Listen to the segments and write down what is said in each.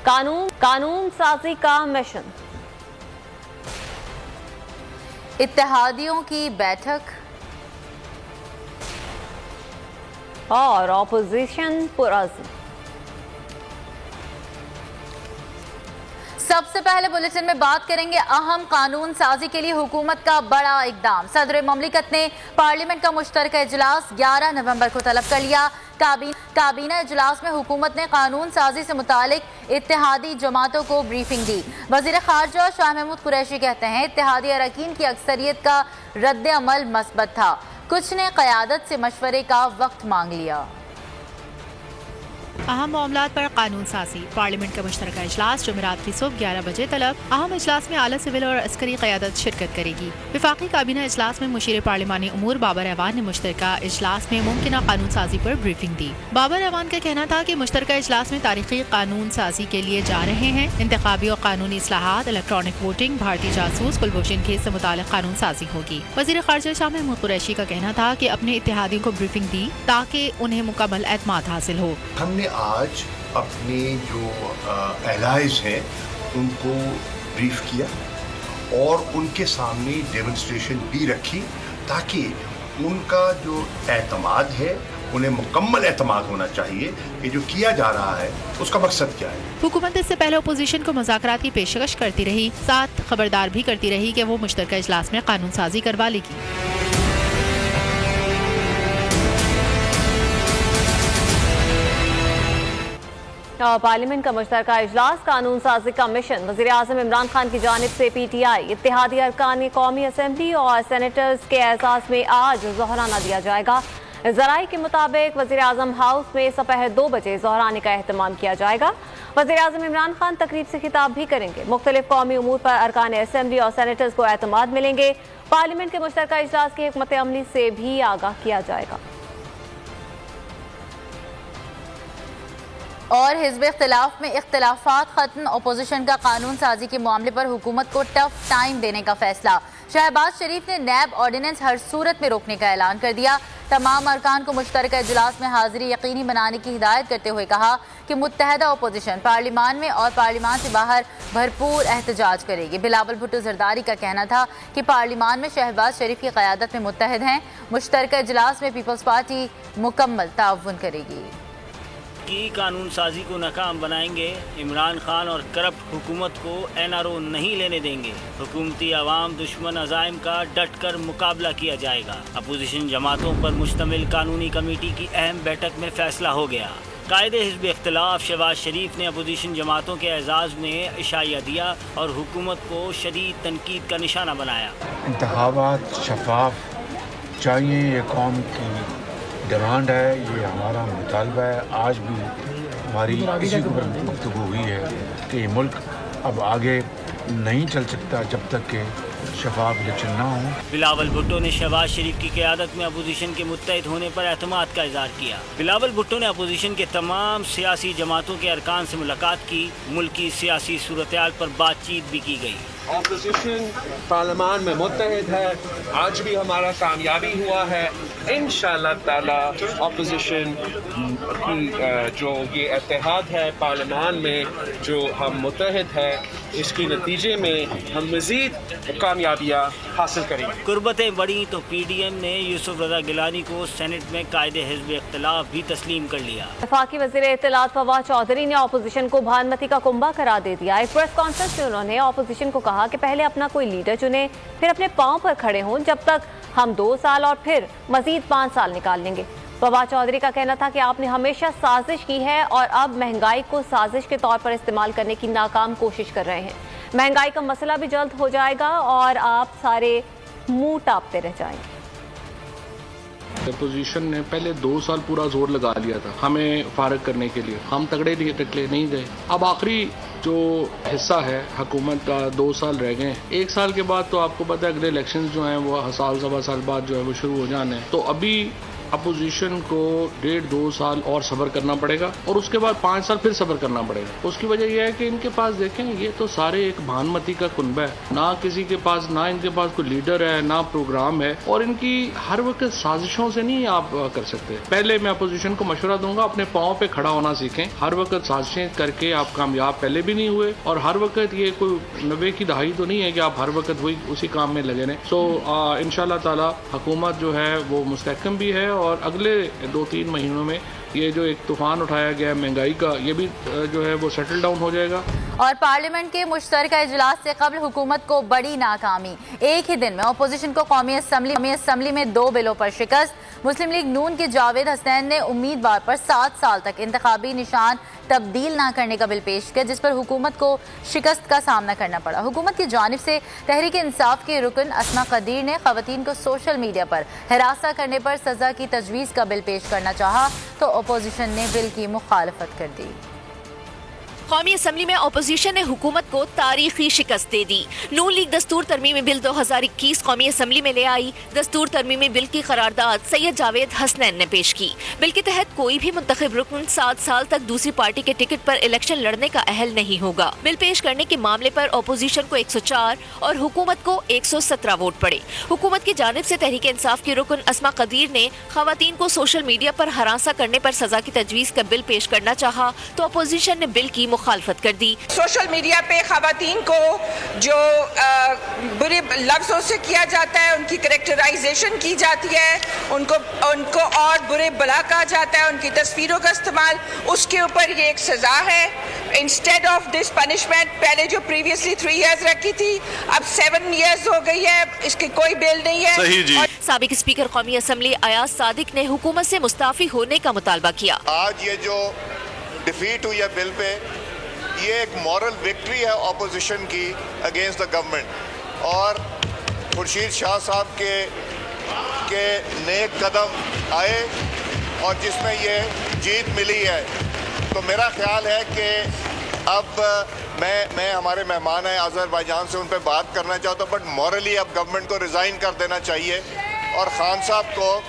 कानून साजी का मिशन। इत्तेहादियों की बैठक और ऑपोजिशन पुरअज़्म। सबसे पहले बुलेटिन में बात करेंगे अहम कानून साजी के लिए हुकूमत का बड़ा इकदाम। सदर ममलिकत ने पार्लियामेंट का मुश्तरका इजलास 11 नवंबर को तलब कर लिया। काबीना इजलास में हुकूमत ने कानून साजी से मुतालिक इत्तेहादी जमातों को ब्रीफिंग दी। वज़ीर ख़ारजा शाह महमूद कुरैशी कहते हैं इत्तेहादी अरकान की अक्सरियत का रद्द अमल मस्बत था, कुछ ने क़यादत से मशवरे का वक्त मांग लिया। अहम मामलात पर कानून साजी। पार्लियामेंट का मुश्तरका इजलास जुमेरात की सुबह 11 बजे तलब। अहम इजलास में आला सिविल और अस्करी क़यादत शिरकत करेगी। वफाकी काबीना इजलास में मुशीर पार्लिमानी उमूर बाबर एवान ने मुश्तरका इजलास में मुमकिना कानून साजी पर ब्रीफिंग दी। बाबर एवान का कहना था कि मुश्तरका इजलास में तारीखी कानून साजी के लिए जा रहे हैं। इंतखाबी और कानूनी इस्लाहात, इलेक्ट्रॉनिक वोटिंग, भारतीय जासूस, कुलभूषण केस से मुताल्लिक़ कानून साजी होगी। वज़ीर ख़ारजा शाह महमूद कुरैशी का कहना था कि अपने इत्तेहादियों को ब्रीफिंग दी ताकि उन्हें मुकम्मल एतमाद हासिल हो। हमने आज अपने जो एलाइज हैं उनको ब्रीफ किया और उनके सामने डेमोन्स्ट्रेशन भी रखी ताकि उनका जो एतमाद है उन्हें मुकम्मल एतमाद होना चाहिए कि जो किया जा रहा है उसका मकसद क्या है। हुकूमत इससे पहले अपोजिशन को मुज़ाकरात की पेशकश करती रही, साथ खबरदार भी करती रही कि वो मुश्तरका इजलास में कानून साजी करवा लेगी। पार्लियामेंट का मुश्तरका इजलास कानून साजी का मिशन। वज़ीर आज़म इमरान खान की जानिब से PTI इत्तेहादी अरकान कौमी असम्बली और सेनेटर्स के एजाज़ में आज ज़ोहराना दिया जाएगा। ज़राए के मुताबिक वज़ीर आज़म हाउस में दोपहर 2 बजे ज़ोहराने का एहतमाम किया जाएगा। वज़ीर आज़म इमरान खान तकरीब से खिताब भी करेंगे। मुख्तलिफ कौमी उमूर पर अरकान असम्बली और सेनेटर्स को एतमाद मिलेंगे। पार्लियामेंट के मुश्तरका इजलास की हिकमत अमली से भी आगाह किया जाएगा। और हिज़्ब इख्तिलाफ में इख्तिलाफात खत्म, अपोजिशन का कानून साजी के मामले पर हुकूमत को टफ टाइम देने का फैसला। शहबाज शरीफ ने नैब ऑर्डिनेंस हर सूरत में रोकने का ऐलान कर दिया। तमाम अरकान को मुश्तरका इजलास में हाजिरी यकीनी बनाने की हिदायत करते हुए कहा कि मुत्तहदा अपोजिशन पार्लिमान में और पार्लिमान से बाहर भरपूर एहतजाज करेगी। बिलावल भुट्टो जरदारी का कहना था कि पार्लिमान में शहबाज शरीफ की क़यादत में मुत्तहद हैं, मुश्तरका इजलास में पीपल्स पार्टी मुकम्मल ताउन करेगी। की कानून साजी को नाकाम बनाएंगे। इमरान खान और करप्ट हुकूमत को NRO नहीं लेने देंगे। हुकूमती अवाम दुश्मन अज़ाइम का डट कर मुकाबला किया जाएगा। अपोजिशन जमातों पर मुश्तमिल कानूनी कमेटी की अहम बैठक में फैसला हो गया। कायदे हिज़्ब इख्तिलाफ शहबाज शरीफ ने अपोजिशन जमातों के एजाज़ में इशारा दिया और हुकूमत को शदीद तनकीद का निशाना बनाया। इंतखाबात शफाफ चाहिए, ये कौम की डिमांड है, ये हमारा मुतालबा है। आज भी हमारी इसी के ऊपर गुफ्तगू हुई है कि मुल्क अब आगे नहीं चल सकता जब तक कि शफाफ इलेक्शन ना हो। बिलावल भुट्टो ने शहबाज शरीफ की क़यादत में अपोजिशन के मुत्तहिद होने पर एतमाद का इज़हार किया। बिलावल भुट्टो ने अपोजिशन के तमाम सियासी जमातों के अरकान से मुलाकात की। मुल्क की सियासी सूरत-ए-हाल पर बातचीत भी की गई। अपोजिशन पार्लियामान में मुत्तहिद है, आज भी हमारा कामयाबी हुआ है। इंशाअल्लाह ताला अपोजिशन की जो ये इत्तेहाद है पार्लियामान में जो हम मुत्तहिद है, इसके नतीजे में हम मज़ीद कामयाबियाँ हासिल करेंगे। कुर्बतें बढ़ी तो PDM ने यूसुफ रज़ा गिलानी को सेनेट में कायदे हिज़्ब इख्तिलाफ भी तस्लीम कर लिया। वफाकी वज़ीर इत्तलात फवाद चौधरी ने अपोजिशन को भानुमती का कुंभा करार दे दिया। एक प्रेस कॉन्फ्रेंस में उन्होंने अपोजिशन को कहा कि पहले अपना कोई लीडर चुने, फिर अपने पाँव पर खड़े हों। जब तक हम 2 साल और फिर मजीद 5 साल निकाल लेंगे। फवाद चौधरी का कहना था कि आपने हमेशा साजिश की है और अब महंगाई को साजिश के तौर पर इस्तेमाल करने की नाकाम कोशिश कर रहे हैं। महंगाई का मसला भी जल्द हो जाएगा और आप सारे मुंह टापते रह जाएंगे। अपोजिशन ने पहले 2 साल पूरा जोर लगा लिया था हमें फारग करने के लिए, हम तगड़े लिए निकले नहीं गए। अब आखिरी जो हिस्सा है हुकूमत का 2 साल रह गए। 1 साल के बाद तो आपको पता है अगले इलेक्शन जो हैं वो साल 1.25 साल बाद जो है वो शुरू हो जाने हैं। तो अभी अपोजिशन को 1.5-2 साल और सब्र करना पड़ेगा और उसके बाद 5 साल फिर सब्र करना पड़ेगा। उसकी वजह यह है कि इनके पास देखें, ये तो सारे एक भानमती का कुनबा है, ना किसी के पास, ना इनके पास कोई लीडर है, ना प्रोग्राम है, और इनकी हर वक्त साजिशों से नहीं आप कर सकते। पहले मैं अपोजिशन को मशवरा दूंगा, अपने पाँव पे खड़ा होना सीखें। हर वक्त साजिशें करके आप कामयाब पहले भी नहीं हुए, और हर वक्त ये कोई 90 की दहाई तो नहीं है कि आप हर वक्त वही उसी काम में लगे रहें। सो इंशाल्लाह ताला हुकूमत जो है वो मुस्तहकम भी है, और अगले 2-3 महीनों में ये जो एक तूफान उठाया गया महंगाई का, ये भी जो है वो सेटल डाउन हो जाएगा। और पार्लियामेंट के मुश्तरका इजलास से कबल हुकूमत को बड़ी नाकामी, एक ही दिन में अपोजिशन को कौमी असम्बली में 2 बिलों पर शिकस्त। मुस्लिम लीग नून के जावेद हसनैन ने उम्मीदवार पर 7 साल तक इंतखाबी निशान तब्दील ना करने का बिल पेश किया, जिस पर हुकूमत को शिकस्त का सामना करना पड़ा। हुकूमत की जानिब से तहरीक इंसाफ के रुकन अस्मा कदीर ने खवातीन को सोशल मीडिया पर हिरासत करने पर सजा की तजवीज़ का बिल पेश करना चाहा तो अपोजिशन ने बिल की मुखालफत कर दी। कौमी असम्बली में अपोजिशन ने हुकूमत को तारीखी शिकस्त दे दी। नून लीग दस्तूर तरमीमी बिल 2021 कौमी असम्बली में ले आई। दस्तूर तरमीमी बिल की करारदाद सैयद जावेद हसनैन ने पेश की। बिल के तहत कोई भी मुंतखब रुकन 7 साल तक दूसरी पार्टी के टिकट पर इलेक्शन लड़ने का अहल नहीं होगा। बिल पेश करने के मामले पर अपोजिशन को 104 और हुकूमत को 117 वोट पड़े। हुकूमत की जानिब से तहरीक इंसाफ की रुकन अस्मा कदीर ने खवातीन को सोशल मीडिया पर हरासा करने पर सजा की तजवीज़ का बिल पेश करना चाहा तो अपोजिशन ने बिल की मुखालफत कर दी। सोशल मीडिया पे खवातीन को जो बुरे लफ्जों से किया जाता है, उनकी करेक्टराइजेशन की जाती है, उनको और बुरे भला कहा जाता है, उनकी तस्वीरों का इस्तेमाल, उसके ऊपर ये एक सजा है। इंस्टेड ऑफ दिस पनिशमेंट पहले जो प्रीवियसली 3 इयर्स रखी थी अब 7 इयर्स हो गई है। इसकी कोई बिल नहीं है। सही जी। साबिक स्पीकर कौमी असम्बली अयाज सादिक ने हुकूमत से मुस्ताफी होने का मुतालबा किया। आज ये जो डिफीट हुई है बिल पे, ये एक मॉरल विक्ट्री है ऑपोजिशन की अगेंस्ट द गवर्नमेंट, और खुर्शीद शाह साहब के नेक कदम आए और जिसमें ये जीत मिली है। तो मेरा ख्याल है कि अब मैं हमारे मेहमान हैं अज़रबैजान से, उन पे बात करना चाहता हूँ, बट मॉरली अब गवर्नमेंट को रिज़ाइन कर देना चाहिए और ख़ान साहब को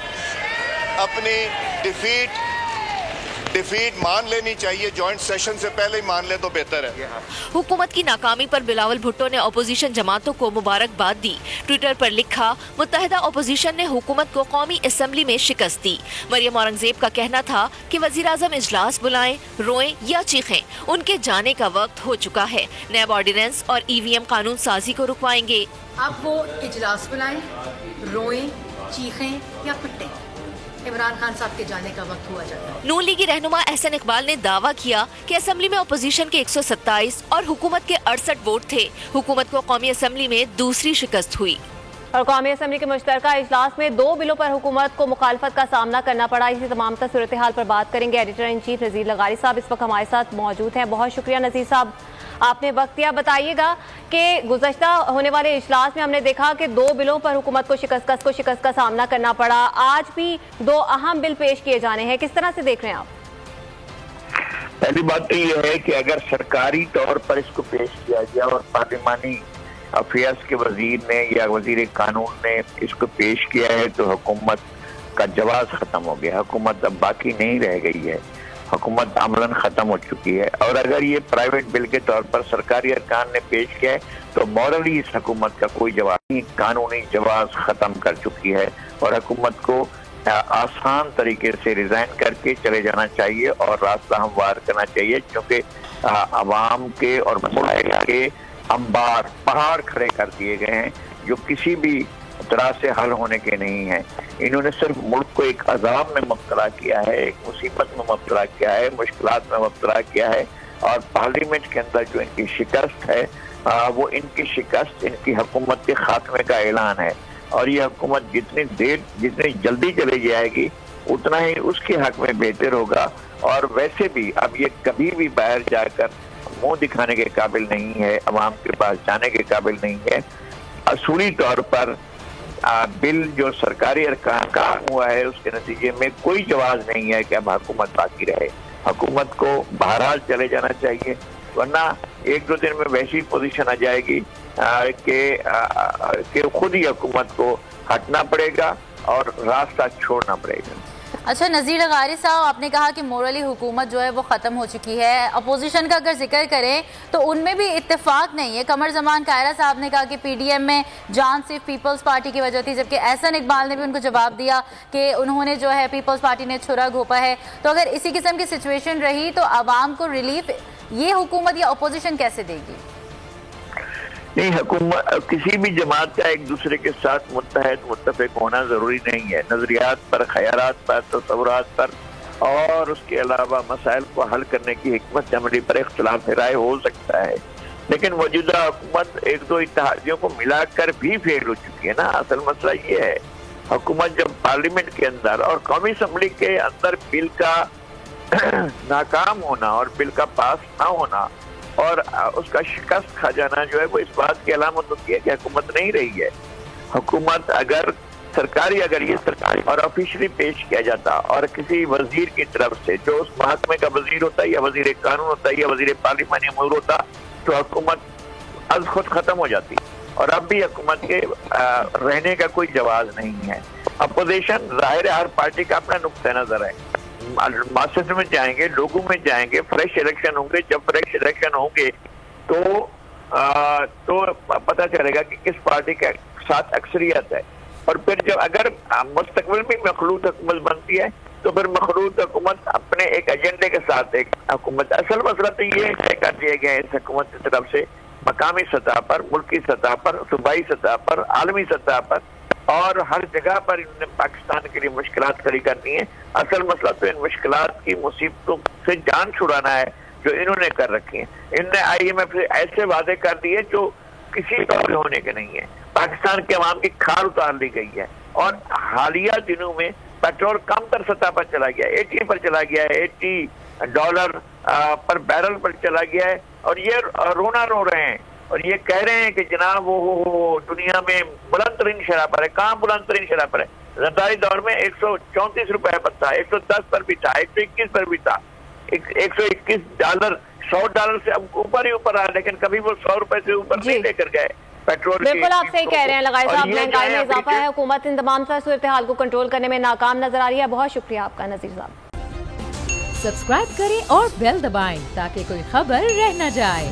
अपनी डिफीट मान लेनी चाहिए। जॉइंट सेशन से पहले ही मान ले तो बेहतर है। हुकूमत की नाकामी पर बिलावल भुट्टो ने अपोजिशन जमातों को मुबारकबाद दी। ट्विटर पर लिखा, मुत्तहिदा अपोजिशन ने हुकूमत को कौमी असम्बली में शिकस्त दी। मरियम औरंगजेब का कहना था कि वजीर आजम इजलास बुलाएं, रोएं या चीखें, उनके जाने का वक्त हो चुका है। नैब ऑर्डिनेंस और EVM कानून साजी को रुकवाएंगे। अब वो इजलास बुलाएं, रोएं, चीखें या पिटें, इमरान खान साहब के जाने का वक्त हुआ जाता है। नून लीगी रहनुमा एहसन इकबाल ने दावा किया कि असम्बली में अपोजिशन के 127 और हुकूमत के 68 वोट थे। हुकूमत को कौमी असम्बली में दूसरी शिकस्त हुई। और कौमी असम्बली के मुश्तरका इजलास में 2 बिलों पर हुकूमत को मुखालफत का सामना करना पड़ा। इसी तमाम सूरत हाल पर बात करेंगे। एडिटर इन चीफ नज़ीर लगारी साहब इस वक्त हमारे साथ मौजूद हैं। बहुत शुक्रिया नज़ीर साहब, आपने वक्त दिया। बताइएगा कि गुज़श्ता होने वाले इजलास में हमने देखा कि 2 बिलों पर हुकूमत को शिकस्त का सामना करना पड़ा। आज भी 2 अहम बिल पेश किए जाने हैं, किस तरह से देख रहे हैं आप? पहली बात तो ये है कि अगर सरकारी तौर पर इसको पेश किया गया और पार्लिमानी अफेयर्स के वजीर ने या वजीर कानून ने इसको पेश किया है तो हुकूमत का जवाब खत्म हो गया। हुकूमत अब बाकी नहीं रह गई है, हुकूमत अमलन खत्म हो चुकी है। और अगर ये प्राइवेट बिल के तौर पर सरकारी अरकान ने पेश किया है तो मॉरली इस हुकूमत का कोई जवाब नहीं, कानूनी जवाब खत्म कर चुकी है और हुकूमत को आसान तरीके से रिजाइन करके चले जाना चाहिए और रास्ता हमवार करना चाहिए, क्योंकि आवाम के और मसले के अंबार पहाड़ खड़े कर दिए गए हैं जो किसी भी तरह से हल होने के नहीं हैं। इन्होंने सिर्फ मुल्क को एक अजाब में मुब्तला किया है, एक मुसीबत में मुब्तला किया है, मुश्किलात में मुब्तला किया है। और पार्लियामेंट के अंदर जो इनकी शिकस्त है वो इनकी शिकस्त इनकी हुकूमत के खात्मे का ऐलान है। और ये हुकूमत जितनी जल्दी चली जाएगी उतना ही उसके हक में बेहतर होगा। और वैसे भी अब ये कभी भी बाहर जाकर मुंह दिखाने के काबिल नहीं है, अवाम के पास जाने के काबिल नहीं है। असूली तौर पर बिल जो सरकारी अरकान का हुआ है उसके नतीजे में कोई जवाब नहीं है कि अब हुकूमत बाकी रहे। हुकूमत को बहरहाल चले जाना चाहिए, वरना 1-2 दिन में वैसी पोजीशन आ जाएगी कि खुद ही हुकूमत को हटना पड़ेगा और रास्ता छोड़ना पड़ेगा। اچھا نذیر لغاری صاحب، آپ نے کہا کہ مورلی حکومت جو ہے وہ ختم ہو چکی ہے. اپوزیشن کا اگر ذکر کریں تو ان میں بھی اتفاق نہیں ہے. قمر زمان کائرہ صاحب نے کہا کہ پی ڈی ایم میں جان صرف پیپلز پارٹی کی وجہ تھی، جبکہ احسن اقبال نے بھی ان کو جواب دیا کہ انہوں نے جو ہے پیپلز پارٹی نے چھرا گھوپا ہے. تو اگر اسی قسم کی سچویشن رہی تو عوام کو ریلیف یہ حکومت یا اپوزیشن کیسے دے گی؟ نہیں، حکومت کسی بھی جماعت کا ایک دوسرے کے ساتھ متحد متفق ہونا ضروری نہیں ہے. نظریات پر، خیالات پر، تصورات پر اور اس کے علاوہ مسائل کو حل کرنے کی حکمت عملی پر اختلاف رائے ہو سکتا ہے، لیکن موجودہ حکومت ایک دو اتحادیوں کو ملا کر بھی فیل ہو چکی ہے نا. اصل مسئلہ یہ ہے، حکومت جب پارلیمنٹ کے اندر اور قومی اسمبلی کے اندر بل کا ناکام ہونا اور بل کا پاس نہ ہونا اور اس کا شکست کھا جانا جو ہے وہ اس بات کی علامت ہوتی ہے کہ حکومت نہیں رہی ہے. حکومت اگر یہ سرکاری اور آفیشلی پیش کیا جاتا اور کسی وزیر کی طرف سے جو اس محکمے کا وزیر ہوتا ہے یا وزیر قانون ہوتا ہے یا وزیر پارلیمانی امور ہوتا تو حکومت از خود ختم ہو جاتی. اور اب بھی حکومت کے رہنے کا کوئی جواز نہیں ہے. اپوزیشن ظاہر ہے ہر پارٹی کا اپنا نقطہ نظر ہے. معاشرت میں جائیں گے، لوگوں میں جائیں گے، فریش الیکشن ہوں گے. جب فریش الیکشن ہوں گے تو پتہ چلے گا کہ کس پارٹی کے ساتھ اکثریت ہے. اور پھر جب اگر مستقبل میں مخلوط حکومت بنتی ہے تو پھر مخلوط حکومت اپنے ایک ایجنڈے کے ساتھ ایک حکومت. اصل مسئلہ تو یہ طے کر دیا گیا ہے اس حکومت کی طرف سے مقامی سطح پر، ملکی سطح پر، صوبائی سطح پر، عالمی سطح پر اور ہر جگہ پر انہوں نے پاکستان کے لیے مشکلات کھڑی کرنی ہے. اصل مسئلہ تو ان مشکلات کی مصیبتوں سے جان چھڑانا ہے جو انہوں نے کر رکھی ہیں. انہوں نے آئی ایم ایف سے ایسے وعدے کر دیے جو کسی طور پہ ہونے کے نہیں ہیں. پاکستان کے عوام کی کھال اتار لی گئی ہے اور حالیہ دنوں میں پیٹرول کم تر سطح پر چلا گیا ہے، 80 پر چلا گیا ہے، $80 پر بیرل پر چلا گیا ہے. اور یہ رونا رو رہے ہیں اور یہ کہہ رہے ہیں کہ جناب وہ دنیا میں بلند ترین شرح پر ہے. کہاں بلند ترین شرح پر ہے؟ زرداری دور میں $134 پر تھا، 110 پر بھی تھا، 121 پر بھی تھا، $121 $100 سے اب اوپر ہی اوپر آیا، لیکن کبھی وہ $100 سے اوپر نہیں لے کر گئے پیٹرول. بالکل آپ صحیح کہہ رہے ہیں لغاری صاحب، مہنگائی میں اضافہ ہے، حکومت ان تمام صورتحال کو کنٹرول کرنے میں ناکام نظر آ رہی ہے. بہت شکریہ آپ کا نذیر صاحب. سبسکرائب کریں اور بیل دبائیں تاکہ کوئی خبر رہ نہ جائے.